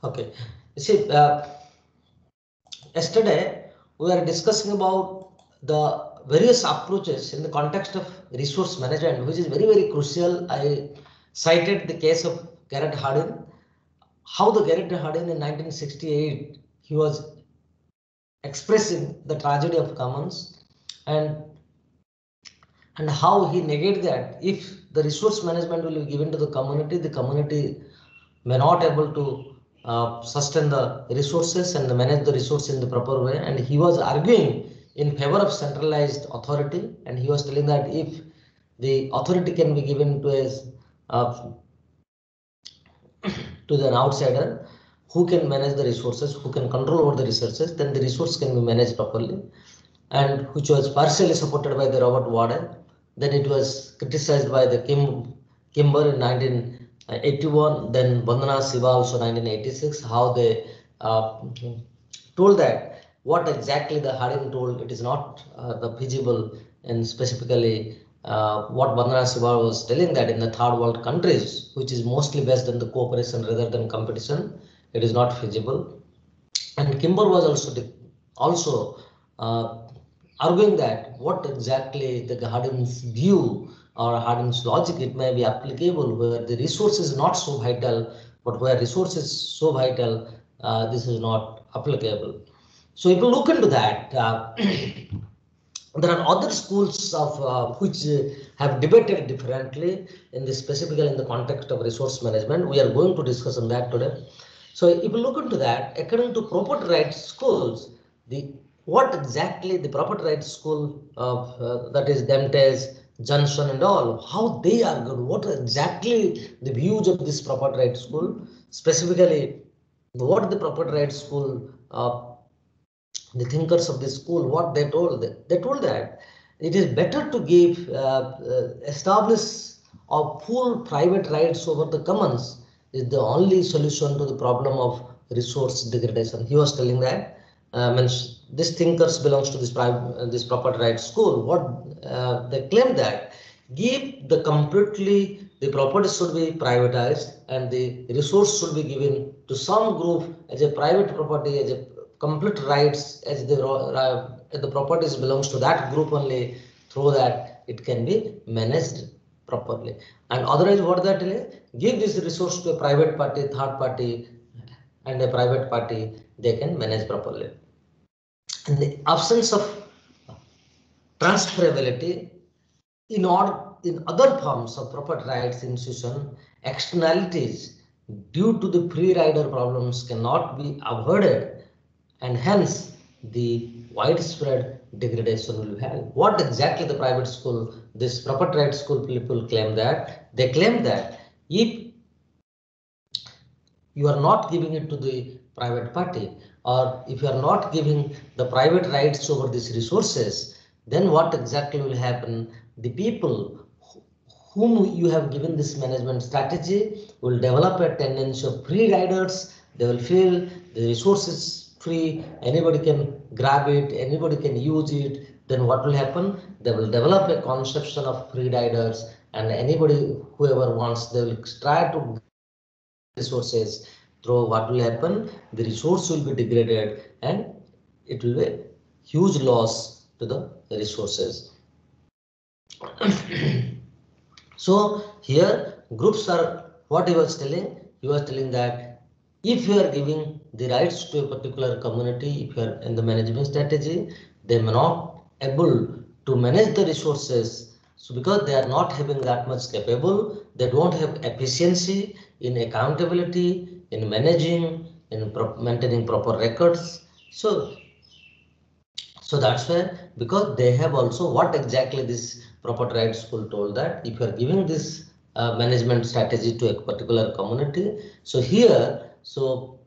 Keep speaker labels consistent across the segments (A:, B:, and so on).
A: Okay. You see, yesterday we were discussing about the various approaches in the context of resource management, which is very, very crucial. I cited the case of Garrett Hardin, how the Garrett Hardin in 1968 he was expressing the tragedy of commons, and how he negated that if the resource management will be given to the community may not able to sustain the resources and manage the resource in the proper way. And he was arguing in favor of centralized authority, and he was telling that if the authority can be given to uh, an outsider who can manage the resources, who can control over the resources, then the resource can be managed properly, and which was partially supported by the Robert Warden. Then it was criticized by the Kimber in 1981, then Vandana Shiva also 1986, how they told that what exactly the Hardin told, it is not the feasible, and specifically what Vandana Shiva was telling that in the third world countries, which is mostly based on the cooperation rather than competition, it is not feasible. And Kimber was also arguing that what exactly the Hardin's view or Hardin's logic, it may be applicable where the resource is not so vital, but where resource is so vital, this is not applicable. So if you look into that, there are other schools of which have debated differently in this, specifically in the context of resource management. We are going to discuss on that today. So if you look into that, according to property rights schools, the what exactly the property rights school of that is Demtes, Johnson and all, how they are good, what exactly the views of this property rights school, specifically what the property rights school the thinkers of the school, what they told that it is better to give establish a full private rights over the commons is the only solution to the problem of resource degradation. He was telling that means this thinkers belongs to this property rights school. What they claim that give the completely the property should be privatized and the resource should be given to some group as a private property, as a complete rights, as the properties belongs to that group only, through that it can be managed properly. And otherwise what that is, give this resource to a private party, third party and a private party, they can manage properly. In the absence of transferability, in other forms of property rights institution, externalities due to the free rider problems cannot be avoided, and hence the widespread degradation will have. What exactly the private school, this property rights school people claim that? They claim that if you are not giving it to the private party, or if you are not giving the private rights over these resources, then what exactly will happen? The people whom you have given this management strategy will develop a tendency of free riders. They will feel the resources free, anybody can grab it, anybody can use it. Then what will happen? They will develop a conception of free riders, and anybody, whoever wants, they will try to resources. Through what will happen, the resource will be degraded and it will be a huge loss to the resources. So here groups are, what he was telling that if you are giving the rights to a particular community, if you are in the management strategy, they may not able to manage the resources. So because they are not having that much capable, they don't have efficiency in accountability, in managing, in maintaining proper records. So that's why, because they have also what exactly this property rights school told that if you are giving this management strategy to a particular community, so here, so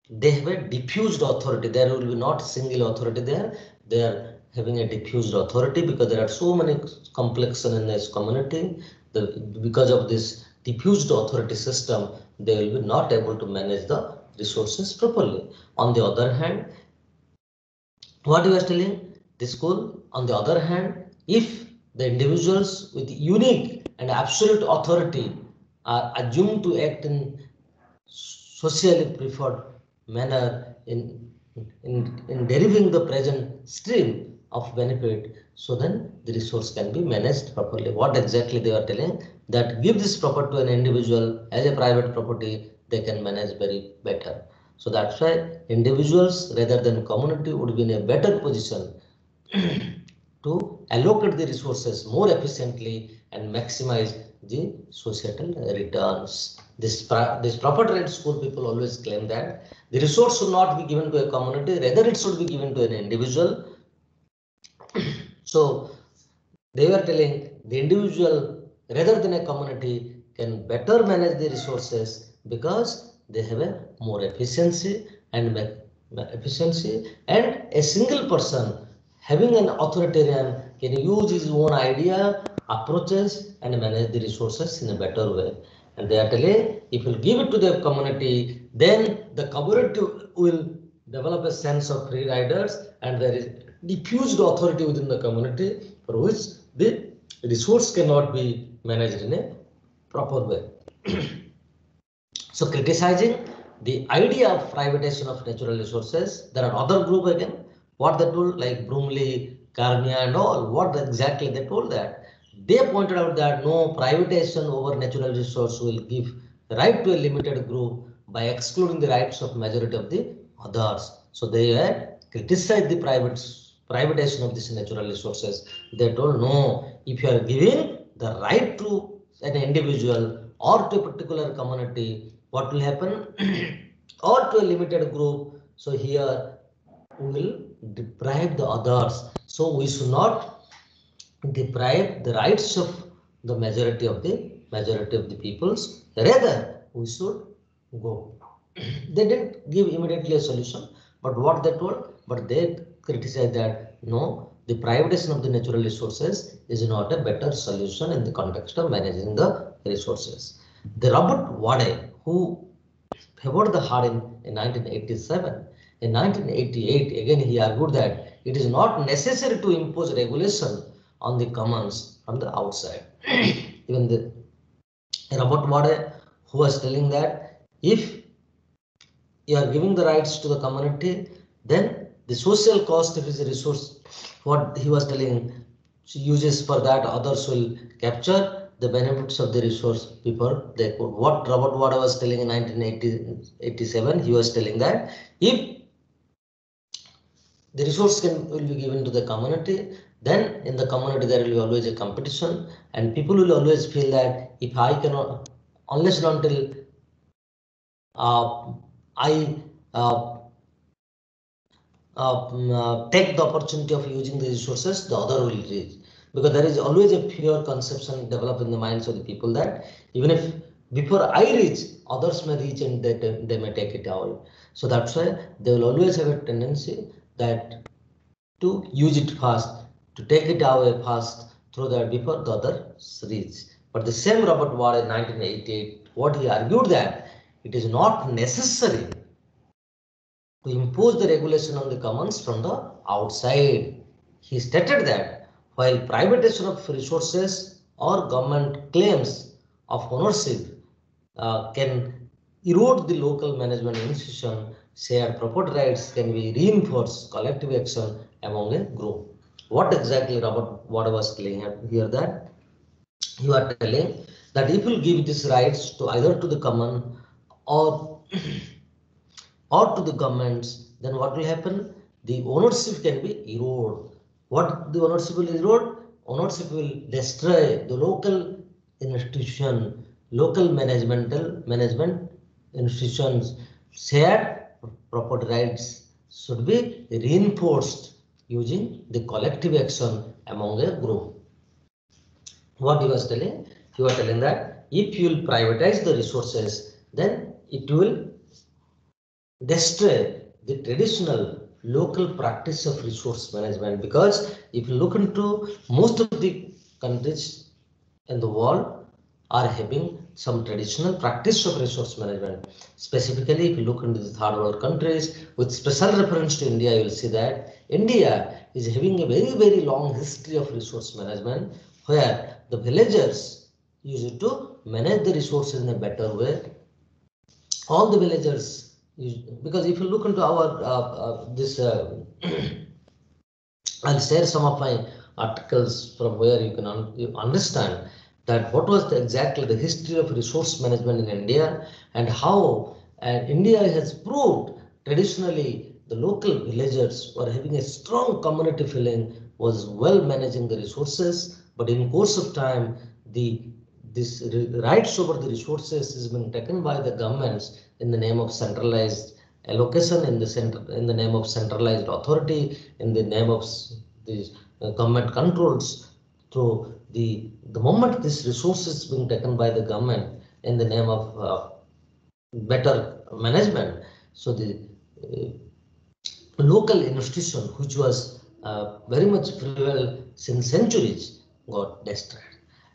A: they have a diffused authority. There will be not single authority there. They are having a diffused authority because there are so many complexes in this community. Because of this diffused authority system, they will be not able to manage the resources properly. On the other hand, what you are telling, the school, on the other hand, if the individuals with unique and absolute authority are assumed to act in socially preferred manner in deriving the present stream of benefit, so then the resource can be managed properly. What exactly they are telling, that give this property to an individual as a private property, they can manage very better. So that's why individuals rather than community would be in a better position to allocate the resources more efficiently and maximize the societal returns. This property rights school people always claim that the resource should not be given to a community, rather it should be given to an individual. So they were telling the individual rather than a community can better manage the resources because they have a more efficiency and a single person having an authoritarian can use his own idea, approaches and manage the resources in a better way. And they are telling if you give it to the community, then the community will develop a sense of free riders and there is diffused authority within the community for which the resource cannot be managed in a proper way. So criticizing the idea of privatization of natural resources, there are other group again, what they told like Brumley, Carnia and all, what exactly they told that. They pointed out that no privatization over natural resource will give right to a limited group by excluding the rights of majority of the others. So they had criticized the privatization of these natural resources. They told no, if you are giving the right to an individual or to a particular community, what will happen? Or to a limited group. So here we will deprive the others. So we should not deprive the rights of the majority of the peoples. Rather, we should go. They didn't give immediately a solution, but what they told, but they criticized that no, the privatization of the natural resources is not a better solution in the context of managing the resources. The Robert Wade, who favored the hard in 1987, in 1988, again he argued that it is not necessary to impose regulation on the commons from the outside. Even the Robert Wade, who was telling that if you are giving the rights to the community, then the social cost of his resource, what he was telling, uses for that others will capture the benefits of the resource before they could. What Robert Wade was telling in 1987, he was telling that if the resource will be given to the community, then in the community there will be always a competition and people will always feel that if I cannot, unless and until I take the opportunity of using the resources, the other will reach. Because there is always a pure conception developed in the minds of the people that even if before I reach, others may reach and they may take it away. So that's why they will always have a tendency that to use it fast, to take it away fast through that before the others reach. But the same Robert Wade in 1988, what he argued that it is not necessary to impose the regulation on the commons from the outside. He stated that while privatization of resources or government claims of ownership can erode the local management institution, shared property rights can be reinforced collective action among a group. What exactly Robert Wade was telling here that you are telling that if you give these rights to either to the common or or to the governments, then what will happen? The ownership can be eroded. What the ownership will erode? Ownership will destroy the local institution, local management institutions. Shared property rights should be reinforced using the collective action among a group. What he was telling? He was telling that if you will privatize the resources, then it will destroy the traditional local practice of resource management, because if you look into most of the countries in the world are having some traditional practice of resource management. Specifically, if you look into the third world countries with special reference to India, you will see that India is having a very long history of resource management where the villagers used to manage the resources in a better way all the villagers, because if you look into our this I'll share some of my articles from where you can you understand that what was exactly the history of resource management in India, and how India has proved traditionally the local villagers were having a strong community feeling, was well managing the resources, but in course of time the this rights over the resources is being taken by the governments in the name of centralized allocation, in the name of centralized authority, in the name of these government controls. So the moment this resources being taken by the government in the name of better management, so the local institution which was very much prevalent since centuries got destroyed,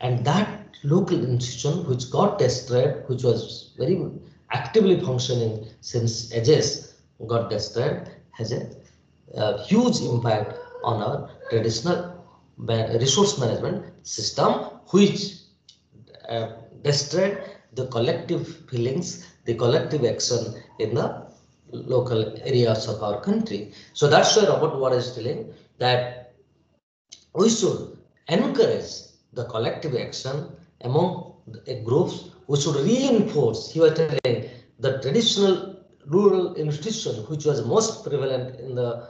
A: and that local institution which got destroyed, which was very actively functioning since ages, got destroyed, has a huge impact on our traditional resource management system, which destroyed the collective feelings, the collective action in the local areas of our country. So that's why Robert Ward is telling that we should encourage the collective action among the groups. We should reinforce, he was telling, the traditional rural institution which was most prevalent in the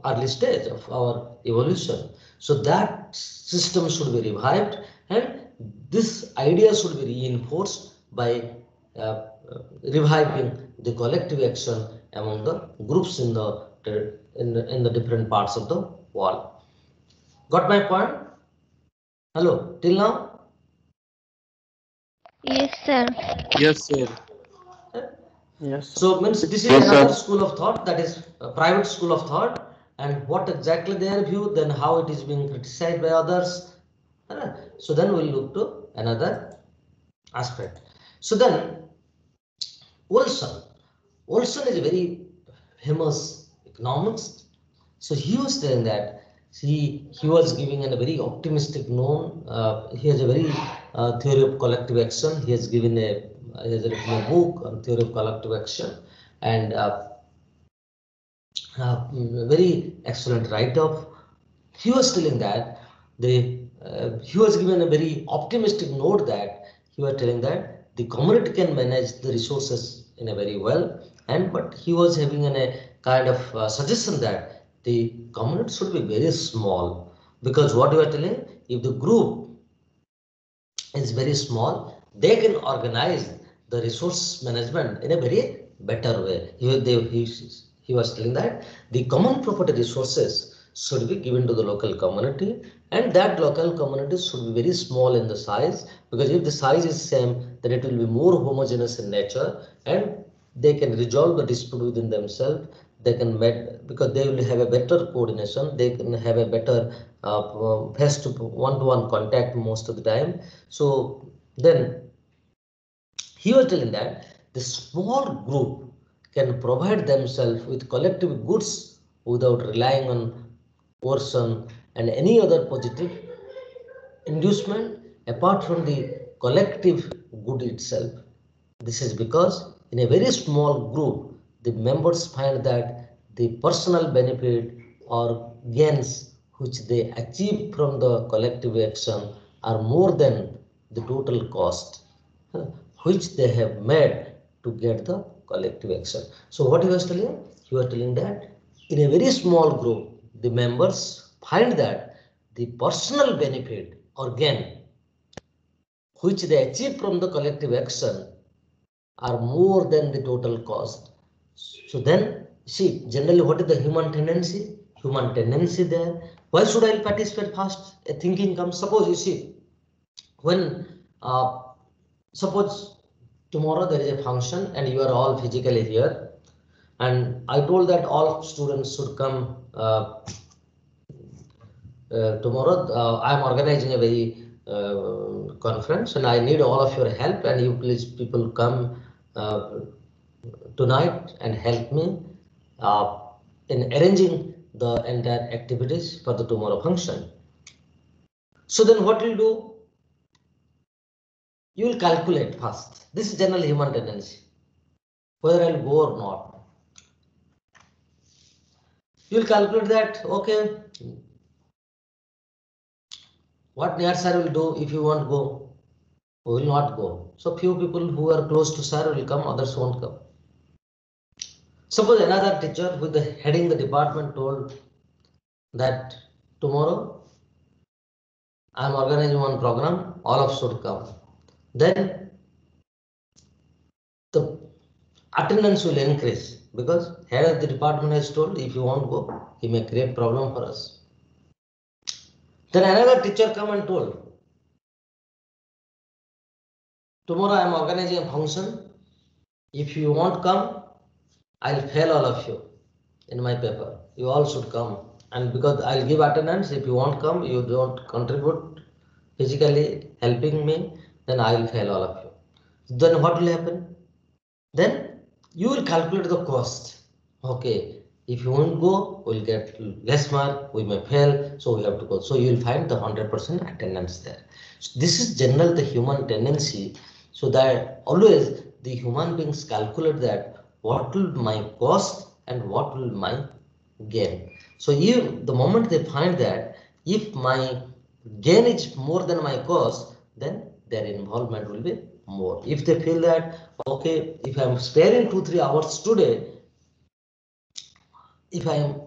A: early stage of our evolution. So that system should be revived, and this idea should be reinforced by reviving the collective action among the groups in the different parts of the world. Got my point? Hello, till now?
B: Yes, sir.
C: Yes, sir.
D: Yes, sir.
A: So means this is
C: Yes,
A: another
C: sir.
A: school of thought, that is a private school of thought, and what exactly their view, then how it is being criticized by others. So then we'll look to another aspect. So then Olson. Olson is a very famous economist. So he was saying that he was giving a very optimistic note. He has a very theory of collective action. He has given he has written a book on theory of collective action, and very excellent write-up. He was telling that he was given a very optimistic note, that he was telling that the community can manage the resources in a very well, and but he was having a kind of suggestion that the community should be very small, because what you are telling, if the group is very small, they can organize the resource management in a very better way. He was telling that the common property resources should be given to the local community, and that local community should be very small in the size, because if the size is same, then it will be more homogeneous in nature, and they can resolve the dispute within themselves. They can because they will have a better coordination, they can have a better face to one-to-one contact most of the time. So then he was telling that the small group can provide themselves with collective goods without relying on coercion and any other positive inducement apart from the collective good itself. This is because in a very small group, the members find that the personal benefit or gains which they achieve from the collective action are more than the total cost which they have made to get the collective action. So what he was telling? He was telling that in a very small group, the members find that the personal benefit or gain which they achieve from the collective action are more than the total cost. So then, see, generally what is the human tendency? Human tendency there. Why should I participate first? A thinking comes. Suppose you see, when suppose tomorrow there is a function and you are all physically here, and I told that all students should come tomorrow. I am organizing a very conference, and I need all of your help, and you please people come uh, tonight and help me uh, in arranging the entire activities for the tomorrow function. So then what will do? You will calculate first. This is general human tendency. whether I'll go or not. You'll calculate that, okay, what near sir will do if you won't go? We will not go. So few people who are close to sir will come, others won't come. Suppose another teacher with the heading the department told that tomorrow I am organizing one program, all of us should come. Then the attendance will increase because head of the department has told if you won't go, he may create problem for us. Then another teacher come and told, tomorrow I am organizing a function. If you won't come, I'll fail all of you in my paper. You all should come. And because I'll give attendance, if you won't come, you don't contribute physically helping me, then I will fail all of you. Then what will happen? Then you will calculate the cost. Okay, if you won't go, we'll get less mark, we may fail, so we have to go. So you will find the 100% attendance there. So this is general the human tendency. So that always the human beings calculate that what will my cost and what will my gain. So if the moment they find that if my gain is more than my cost, then their involvement will be more. If they feel that, okay, if I am sparing 2-3 hours today, if I am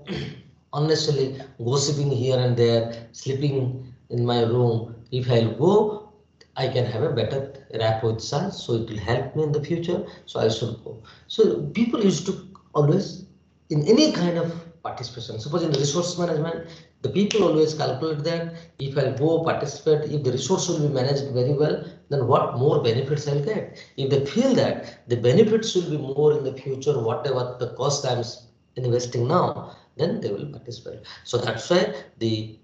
A: unnecessarily gossiping here and there, sleeping in my room, if I'll go, I can have a better rap with sun, so it will help me in the future, so I should go. So people used to always, in any kind of participation, suppose in the resource management, the people always calculate that if I'll go participate, if the resource will be managed very well, then what more benefits I'll get. If they feel that the benefits will be more in the future, whatever the cost I'm investing now, then they will participate. So that's why the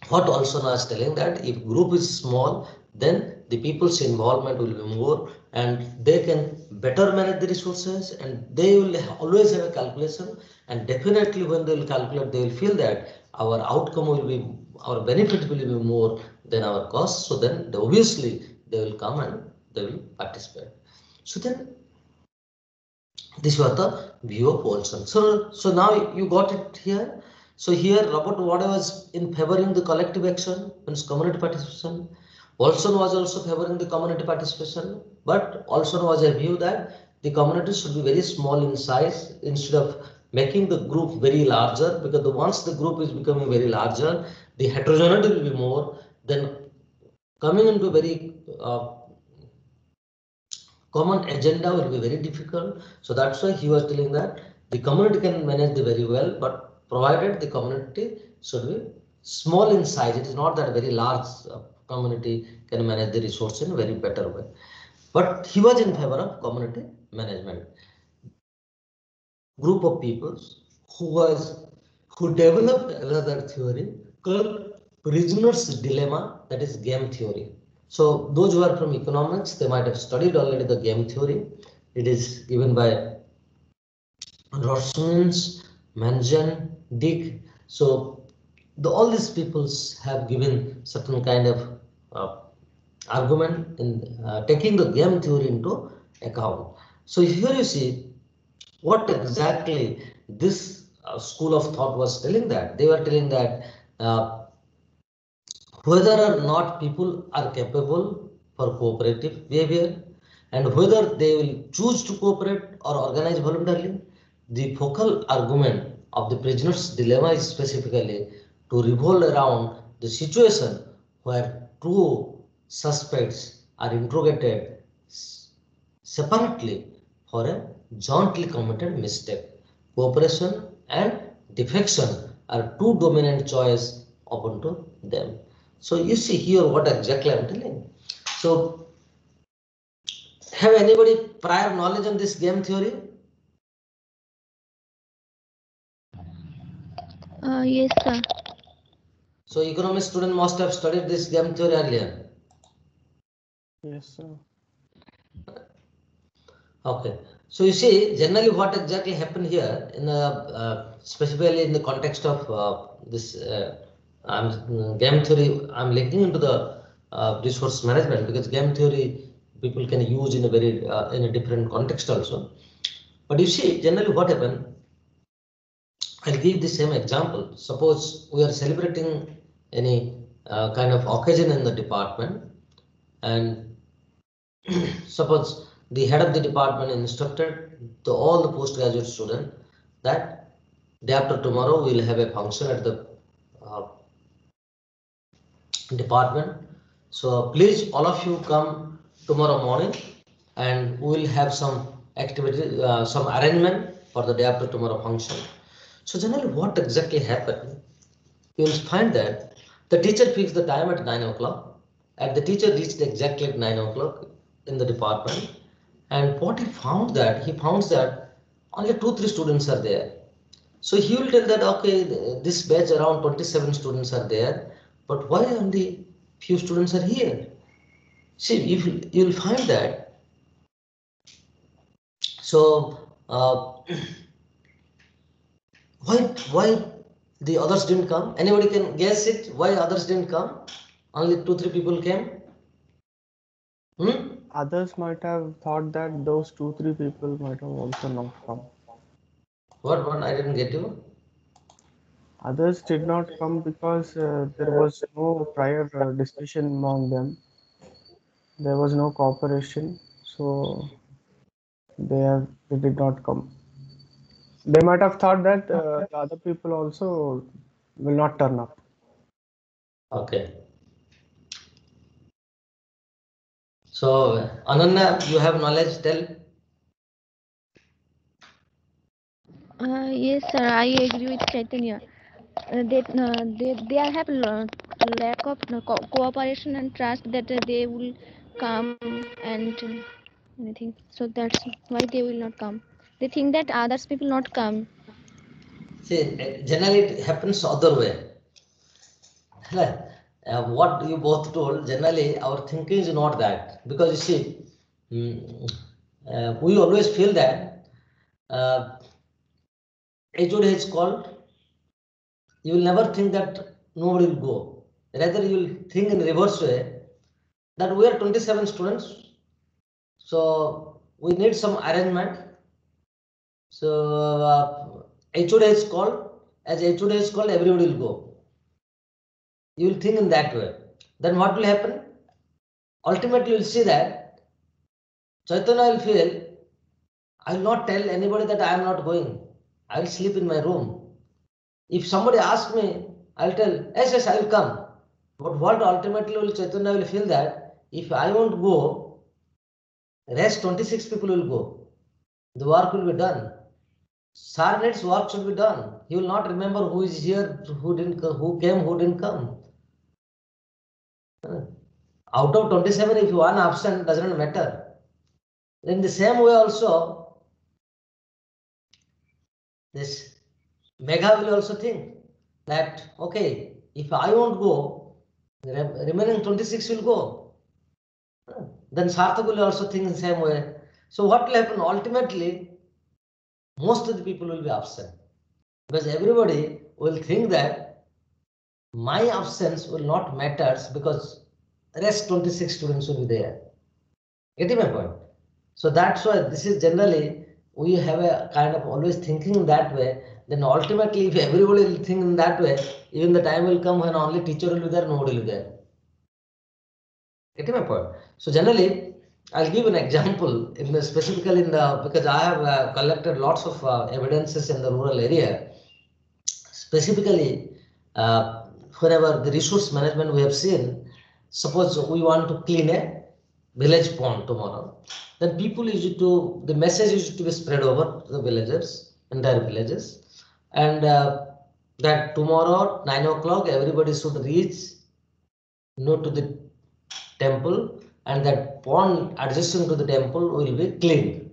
A: what also was telling that if group is small, then the people's involvement will be more and they can better manage the resources and they will always have a calculation, and definitely when they will calculate, they will feel that our outcome will be, our benefit will be more than our cost. So then obviously they will come and they will participate. So then this was the view of Olson. So now you got it here. So here Robert Wade was in favoring the collective action, means community participation. Olson was also favoring the community participation, but Olson was a view that the community should be very small in size instead of making the group very larger, because once the group is becoming very larger, the heterogeneity will be more. Then coming into very common agenda will be very difficult. So that's why he was telling that the community can manage the very well, but provided the community should be small in size. It is not that very large community can manage the resource in a very better way. But he was in favor of community management. Group of people who developed another theory called prisoner's dilemma, that is game theory. So those who are from economics, they might have studied already the game theory. It is given by Rosmans, Manjan, Dick. So all these peoples have given certain kind of argument in taking the game theory into account. So here you see what exactly this school of thought was telling, that they were telling that whether or not people are capable for cooperative behavior and whether they will choose to cooperate or organize voluntarily, the focal argument of the prisoner's dilemma is specifically to revolve around the situation where two suspects are interrogated separately for a jointly committed mistake. Cooperation and defection are two dominant choices open to them. So you see here what exactly I am telling. So have anybody prior knowledge on this game theory?
B: Yes, sir.
A: So economics student must have studied this game theory earlier.
D: Yes, sir.
A: Okay. So you see generally what exactly happened here in specifically in the context of this game theory, I'm linking into the resource management, because game theory people can use in a very in a different context also. But you see, generally what happened, I'll give the same example. Suppose we are celebrating any kind of occasion in the department, and suppose the head of the department instructed to all the postgraduate students that day after tomorrow we will have a function at the uh, department. So please all of you come tomorrow morning and we will have some activity, some arrangement for the day after tomorrow function. So generally what exactly happened, you will find that the teacher fixed the time at 9 o'clock and the teacher reached exactly at 9 o'clock in the department, and what he found that only 2-3 students are there. So he will tell that okay, this batch around 27 students are there, but why only few students are here? See, if you'll find that. So why the others didn't come? Anybody can guess it? Why others didn't come? Only 2-3 people came.
D: Others might have thought that those 2-3 people might have also not come.
A: What? What? I didn't get you.
D: Others did not come because there was no prior discussion among them. There was no cooperation, so they did not come. They might have thought that the other people also will not turn up.
A: Okay. So Ananya, you have knowledge. Tell.
B: Yes, sir, I agree with Chaitanya. They have lack of cooperation and trust that they will come and anything. So that's why they will not come. They think that others people not come.
A: See, generally it happens other way. What you both told, generally our thinking is not that, because you see, we always feel that HOD is called, you will never think that nobody will go. Rather, you will think in reverse way that we are 27 students, so we need some arrangement. So HOD is called, as HOD is called, everybody will go. You will think in that way. Then what will happen? Ultimately, you will see that Chaitanya will feel, I will not tell anybody that I am not going. I will sleep in my room. If somebody asks me, I will tell, yes, yes, I will come. But what ultimately will Chaitanya will feel that if I won't go, rest 26 people will go. The work will be done. Sarnet's work should be done. He will not remember who is here, who didn't, who came, who didn't come. Out of 27, if one absent doesn't matter. In the same way also, this Megha will also think that, okay, if I won't go, the remaining 26 will go. Then Sarthak will also think in the same way. So what will happen? Ultimately, most of the people will be absent, because everybody will think that my absence will not matter because rest 26 students will be there. Getting my point? So that's why this is generally, we have a kind of always thinking that way. Then ultimately, if everybody will think in that way, even the time will come when only teacher will be there, nobody will be there. Getting my point? So generally, I'll give an example in the specifically in the, because I have collected lots of evidences in the rural area. Specifically, wherever the resource management we have seen, suppose we want to clean a village pond tomorrow, then people used to, the message used to be spread over the villagers, entire villages, and that tomorrow 9 o'clock everybody should reach, to the temple, and that pond adjacent to the temple will be cleaned.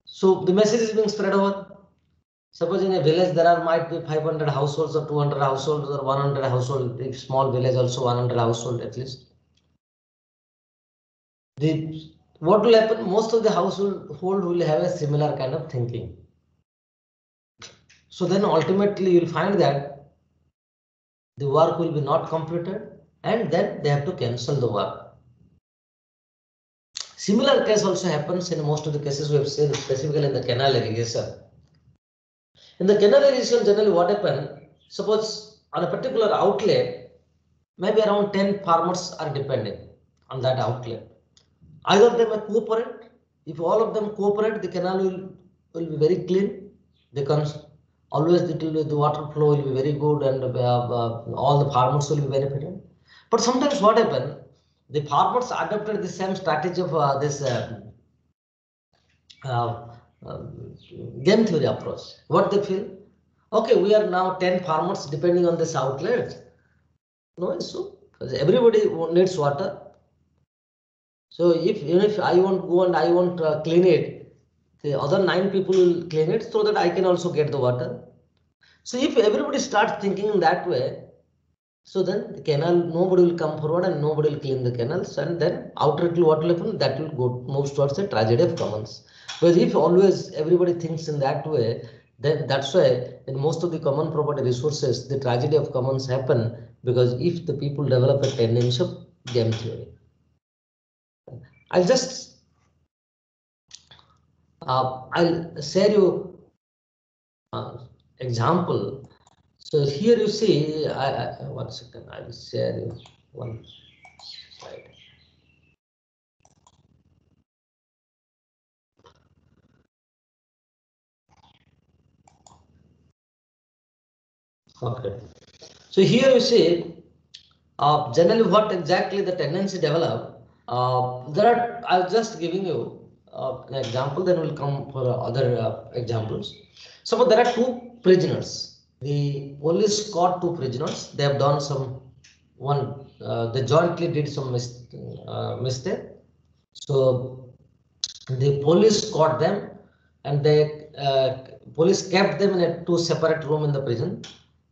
A: So the message is being spread over. Suppose in a village there might be 500 households or 200 households or 100 households, if small village also 100 household at least. What will happen? Most of the household will have a similar kind of thinking. So then ultimately you will find that the work will be not completed, and then they have to cancel the work. Similar case also happens in most of the cases we have seen, specifically in the canal irrigation. In the canal irrigation, generally what happens, suppose on a particular outlet, maybe around 10 farmers are depending on that outlet. Either they may cooperate. If all of them cooperate, the canal will be very clean, because always the water flow will be very good, and all the farmers will be benefited. But sometimes what happens, the farmers adopted the same strategy of this game theory approach. What they feel, okay, we are now 10 farmers depending on this outlet. No issue, because everybody needs water. So even if I want to go and I want to clean it, the other 9 people will clean it so that I can also get the water. So if everybody starts thinking in that way, so then the canal, nobody will come forward and nobody will clean the canals, and then outright what will happen, that will go moves towards the tragedy of commons. But if always everybody thinks in that way, then that's why in most of the common property resources, the tragedy of commons happen, because if the people develop a tendency of game theory. I'll just I'll share you example. So here you see, 1 second, I'll share you one slide. Okay. So here you see, generally what exactly the tendency develop. There are, I'll just giving you an example, then we'll come for other examples. So there are 2 prisoners. The police caught 2 prisoners. They have done some they jointly did some mistake. So the police caught them, and they police kept them in a 2 separate room in the prison.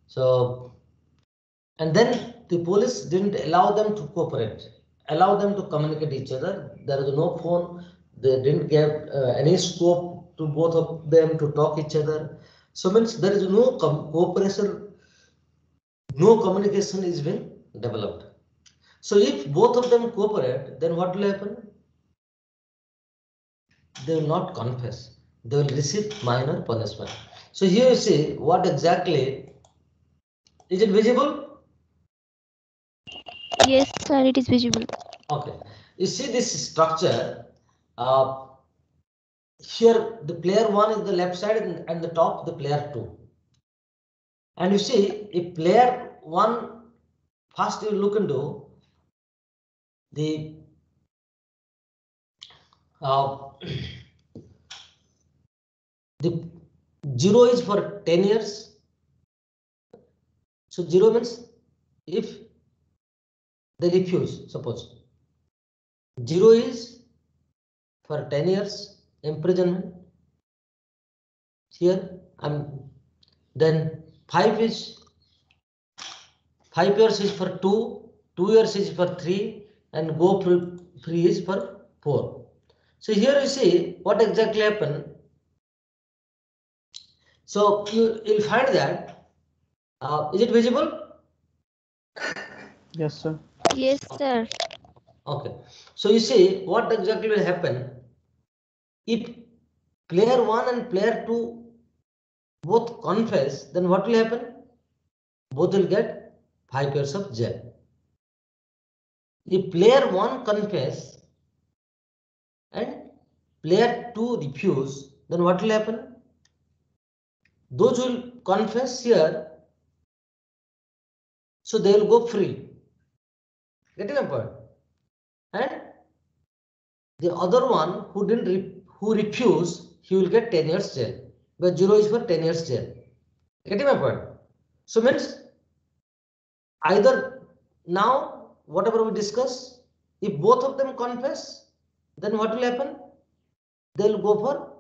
A: So, and then the police didn't allow them to cooperate, allow them to communicate each other. There is no phone. They didn't give any scope to both of them to talk each other. So means there is no cooperation, no communication is being developed. So if both of them cooperate, then what will happen? They will not confess. They will receive minor punishment. So here you see what exactly, is it visible?
B: Yes, sir, it is visible.
A: Okay. You see this structure. Here the player 1 is the left side, and the top the player 2. And you see, if player 1, first you look into the the 0 is for 10 years. So 0 means if they refuse, suppose 0 is for 10 years imprisonment. Here then 5 years is for 2, 2 years is for 3, and go free is for 4. So here you see what exactly happened. So you'll find that, is it visible?
D: Yes, sir.
B: Yes, sir.
A: Okay. So you see what exactly will happen if player 1 and player 2 both confess, then what will happen? Both will get 5 years of jail. If player 1 confess and player 2 refuse, then what will happen? Those who will confess here, so they will go free. Getting a point? And the other one who who refuse, he will get 10 years jail. But 0 is for 10 years jail. Getting my point? So means either now whatever we discuss, if both of them confess, then what will happen? They'll go for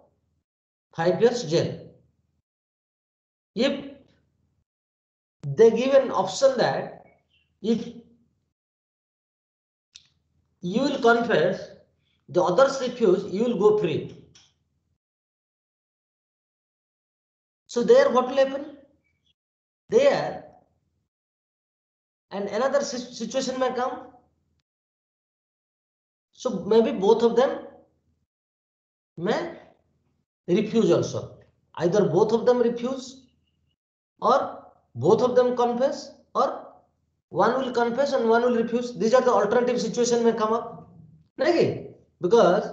A: 5 years jail. If they give an option that if you will confess, the others refuse, you will go free. So there what will happen? There, and another situation may come. So maybe both of them may refuse also. Either both of them refuse, or both of them confess, or one will confess and one will refuse. These are the alternative situation may come up. Because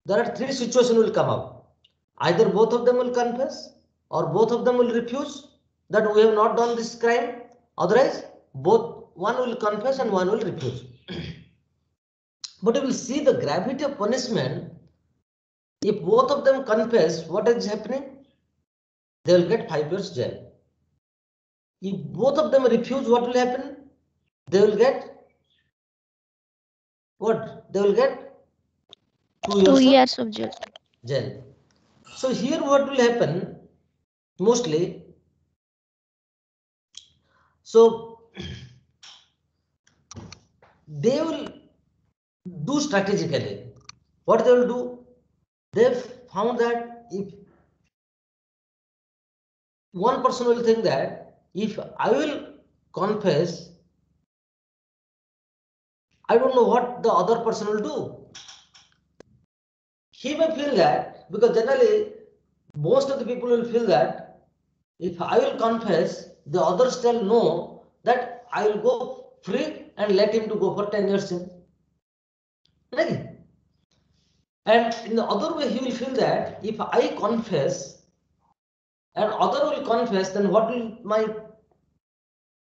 A: there are three situations will come up. Either both of them will confess or both of them will refuse that we have not done this crime. Otherwise, one will confess and one will refuse. But you will see the gravity of punishment. If both of them confess, what is happening? They will get 5 years jail. If both of them refuse, what will happen? They will get what? They will get 2 years,
B: 2 years of jail.
A: jail. So here what will happen mostly? So they will do strategically. What they will do? They found that if one person will think that if I will confess, I don't know what the other person will do. He may feel that, because generally most of the people will feel that if I will confess, the others shall know that I will go free and let him to go for 10 years in. Right? And in the other way, he will feel that if I confess and other will confess, then what will my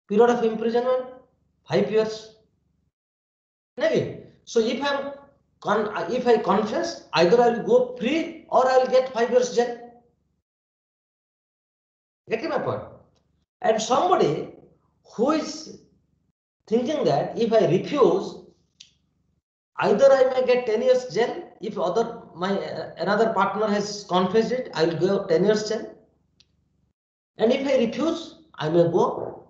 A: period of imprisonment? 5 years. Right? So if I confess, either I will go free or I will get 5 years jail. Getting my point? And somebody who is thinking that if I refuse, either I may get 10 years jail. If another partner has confessed it, I will go 10 years jail. And if I refuse, I may go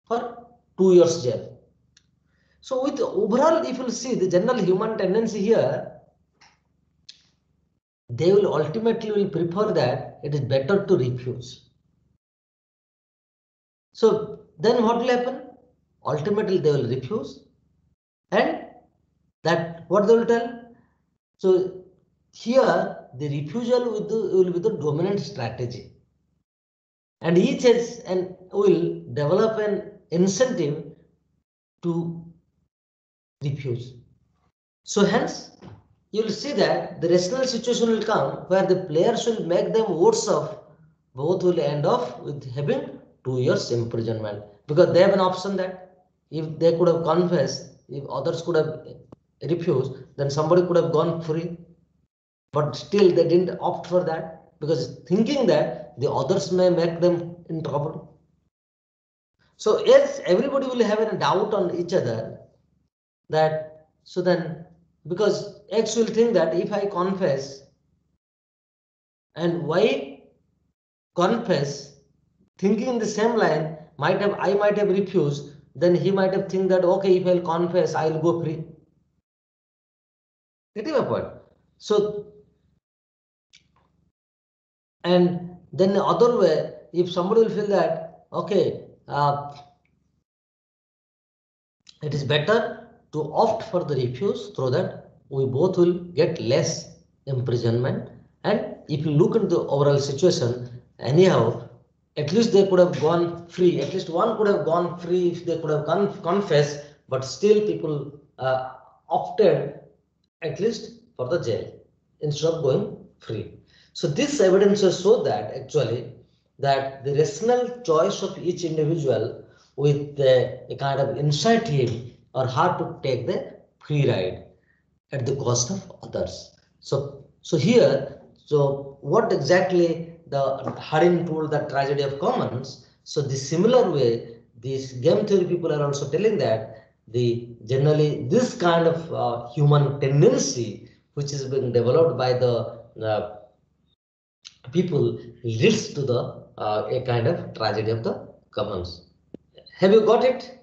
A: for 2 years jail. So with overall, if you see the general human tendency here, they will ultimately prefer that it is better to refuse. So then what will happen? Ultimately they will refuse, and that what they will tell. So here the refusal will be the dominant strategy, and each has and will develop an incentive to refuse. So hence you will see that the rational situation will come where the players will make them votes of both will end off with having 2 years imprisonment, because they have an option that if they could have confessed, if others could have refused, then somebody could have gone free. But still they didn't opt for that, because thinking that the others may make them in trouble. So yes, everybody will have a doubt on each other, that so then, because X will think that if I confess and Y confess, thinking in the same line, I might have refused, then he might have think that okay, if I'll confess, I'll go free. Getting my point? So, and then the other way, if somebody will feel that okay, it is better to opt for the refuse, so that we both will get less imprisonment. And if you look into the overall situation, anyhow, at least they could have gone free. At least one could have gone free if they could have confessed, but still people opted at least for the jail instead of going free. So this evidence has shown that actually that the rational choice of each individual with a kind of initiative or hard to take the free ride at the cost of others. So here, so what exactly the Harin told the tragedy of commons. So the similar way, these game theory people are also telling that the generally this kind of human tendency which is being developed by the people leads to the a kind of tragedy of the commons. Have you got it?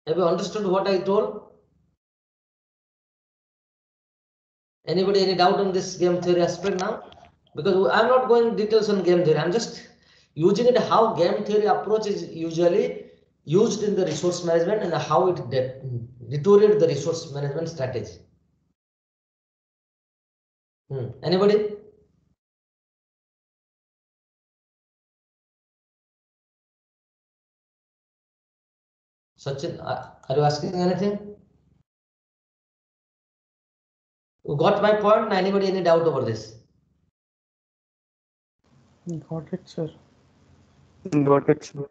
A: Have you understood what I told? Anybody any doubt on this game theory aspect now? Because I'm not going details on game theory. I'm just using it how game theory approach is usually used in the resource management and how it deteriorates the resource management strategy. Anybody? Sachin, are you asking anything? You got my point? Anybody any doubt over this?
D: Got it, sir.
C: Got it, sir.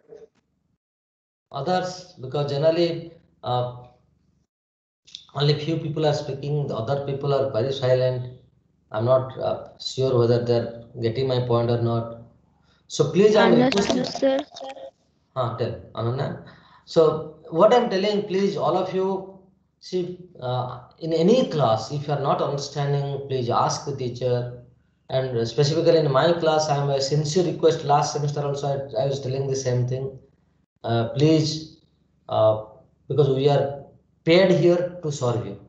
A: Others, because generally only few people are speaking, the other people are very silent. I'm not sure whether they're getting my point or not. So please, I'm requesting.
B: Understood, sir.
A: Tell Ananya. So what I'm telling, please, all of you, see, in any class, if you are not understanding, please ask the teacher. And specifically in my class, I'm a sincere request. Last semester also, I was telling the same thing. Please, because we are paid here to serve you.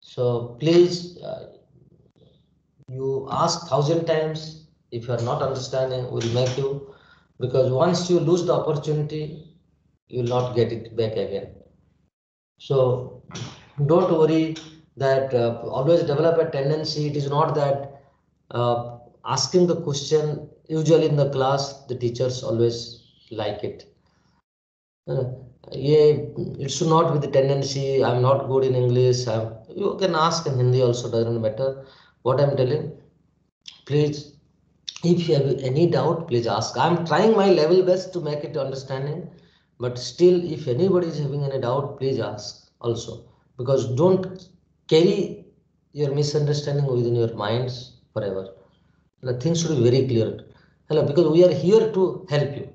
A: So please, you ask 1,000 times. If you are not understanding, we'll make you. Because once you lose the opportunity, you will not get it back again. So don't worry that always develop a tendency. It is not that asking the question, usually in the class, the teachers always like it. Yeah, it should not be the tendency. I'm not good in English. You can ask in Hindi also, doesn't matter. What I'm telling, please, if you have any doubt, please ask. I'm trying my level best to make it understanding, but still, if anybody is having any doubt, please ask also. Because don't carry your misunderstanding within your minds forever. The things should be very clear. Hello, because we are here to help you.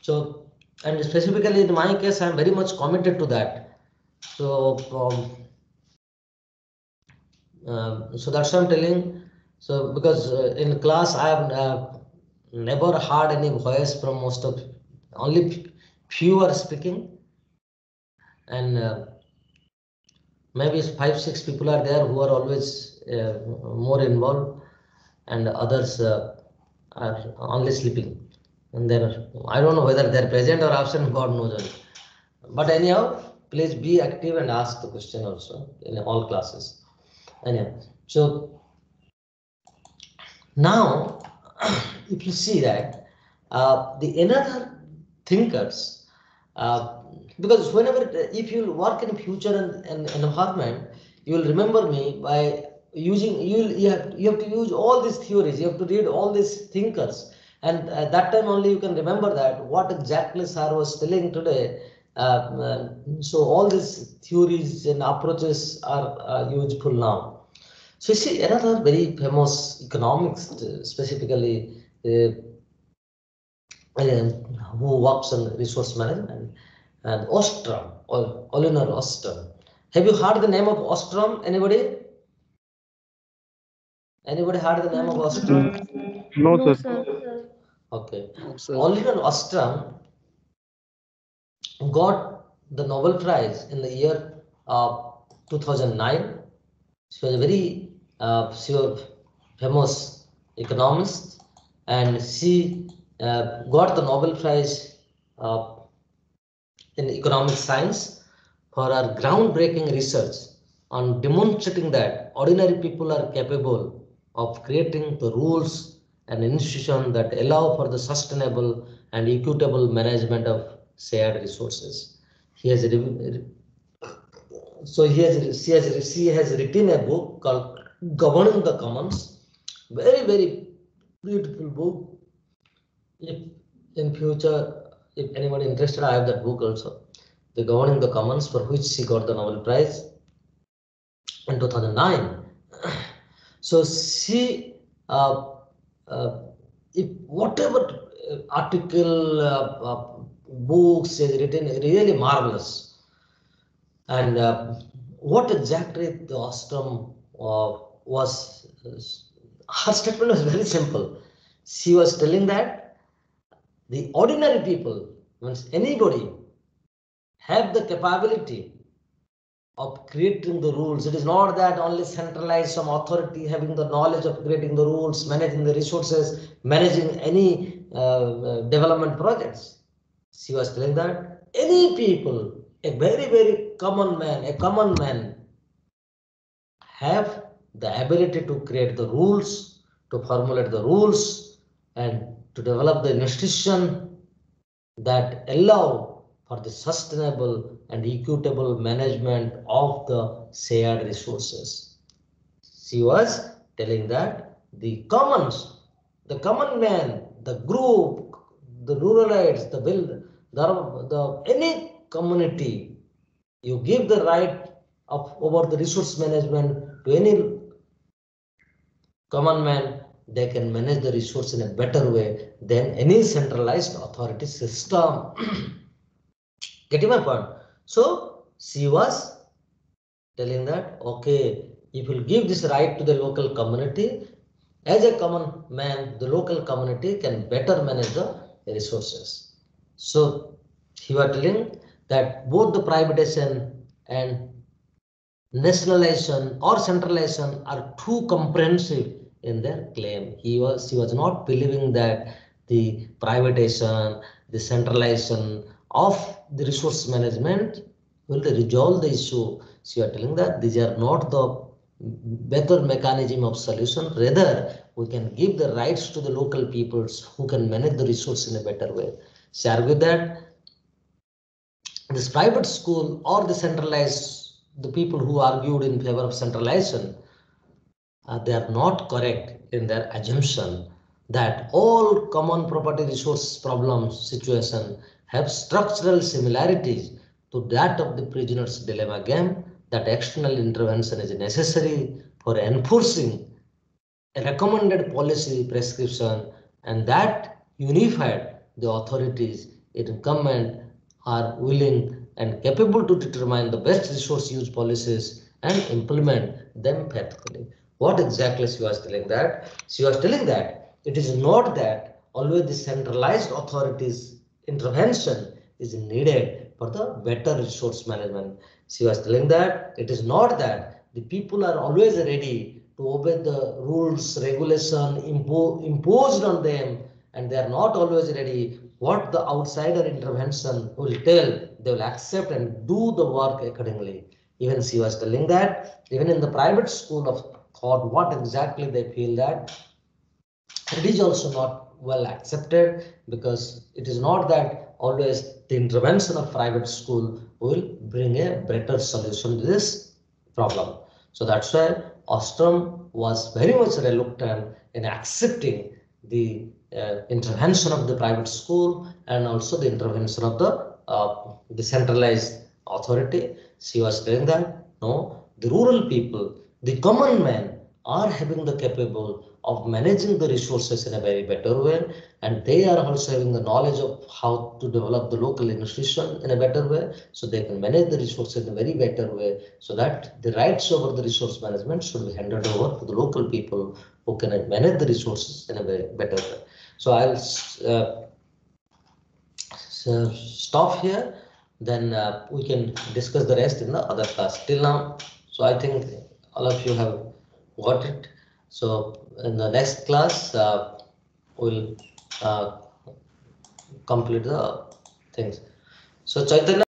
A: So, and specifically in my case, I am very much committed to that. So, so that's what I'm telling. So, because in class, I have never heard any voice from most of, only few are speaking, and maybe 5-6 people are there who are always more involved, and others are only sleeping. And then I don't know whether they're present or absent, God knows only. But anyhow, please be active and ask the question also in all classes. Anyhow, so now if you see that the another thinkers, because whenever if you work in future and environment, you will remember me by using you have to use all these theories, you have to read all these thinkers, and at that time only you can remember that what exactly sir was telling today. So all these theories and approaches are useful now. So you see another very famous economics, specifically who works on resource management, and Ostrom, or Oliver Ostrom. Have you heard the name of Ostrom? Anybody? Anybody heard the name of Ostrom?
C: No,
B: No,
C: sir.
B: sir.
A: Okay.
C: No, sir.
A: Oliver Ostrom got the Nobel Prize in the year 2009. She was a very famous economist, and she got the Nobel Prize in economic science for her groundbreaking research on demonstrating that ordinary people are capable of creating the rules and institutions that allow for the sustainable and equitable management of shared resources. He has so she has written a book called Governing the Commons. Very beautiful book. If in future, if anybody interested, I have that book also. The Governing the Commons, for which she got the Nobel Prize in 2009. So she, if whatever article, books she has written, really marvelous. And what exactly the Ostrom was, her statement was very simple. She was telling that the ordinary people, means anybody, have the capability of creating the rules. It is not that only centralized some authority having the knowledge of creating the rules, managing the resources, managing any development projects. She was telling that any people, a very common man have the ability to create the rules, to formulate the rules, and to develop the institution that allow for the sustainable and equitable management of the shared resources. She was telling that the commons, the common man, the group, the ruralites, the any community, you give the right of over the resource management to any common man, they can manage the resource in a better way than any centralized authority system. Getting my point? So she was telling that, okay, if you give this right to the local community, as a common man, the local community can better manage the resources. So he was telling that both the privatization and nationalization or centralization are too comprehensive in their claim. She was not believing that the privatization, the centralization of the resource management will resolve the issue. She was telling that these are not the better mechanism of solution. Rather, we can give the rights to the local peoples who can manage the resource in a better way. She argued that this private school or the centralized, the people who argued in favor of centralization, they are not correct in their assumption that all common property resource problems situation have structural similarities to that of the prisoner's dilemma game, that external intervention is necessary for enforcing a recommended policy prescription, and that unified the authorities incumbent are willing and capable to determine the best resource use policies and implement them faithfully. What exactly she was telling that? She was telling that it is not that always the centralized authorities intervention is needed for the better resource management. She was telling that it is not that the people are always ready to obey the rules, regulation imposed on them, and they are not always ready. What the outsider intervention will tell, they will accept and do the work accordingly. Even she was telling that even in the private school of thought, what exactly they feel that it is also not well accepted, because it is not that always the intervention of private school will bring a better solution to this problem. So that's why Ostrom was very much reluctant in accepting the intervention of the private school and also the intervention of the centralized authority. She was saying that no, the rural people, the common man, are having the capable of managing the resources in a very better way, and they are also having the knowledge of how to develop the local institution in a better way, so they can manage the resources in a very better way, so that the rights over the resource management should be handed over to the local people who can manage the resources in a very better way. So I'll stop here, then we can discuss the rest in the other class. Till now, so I think all of you have got it. So in the next class, we'll complete the things. So Chaitanya.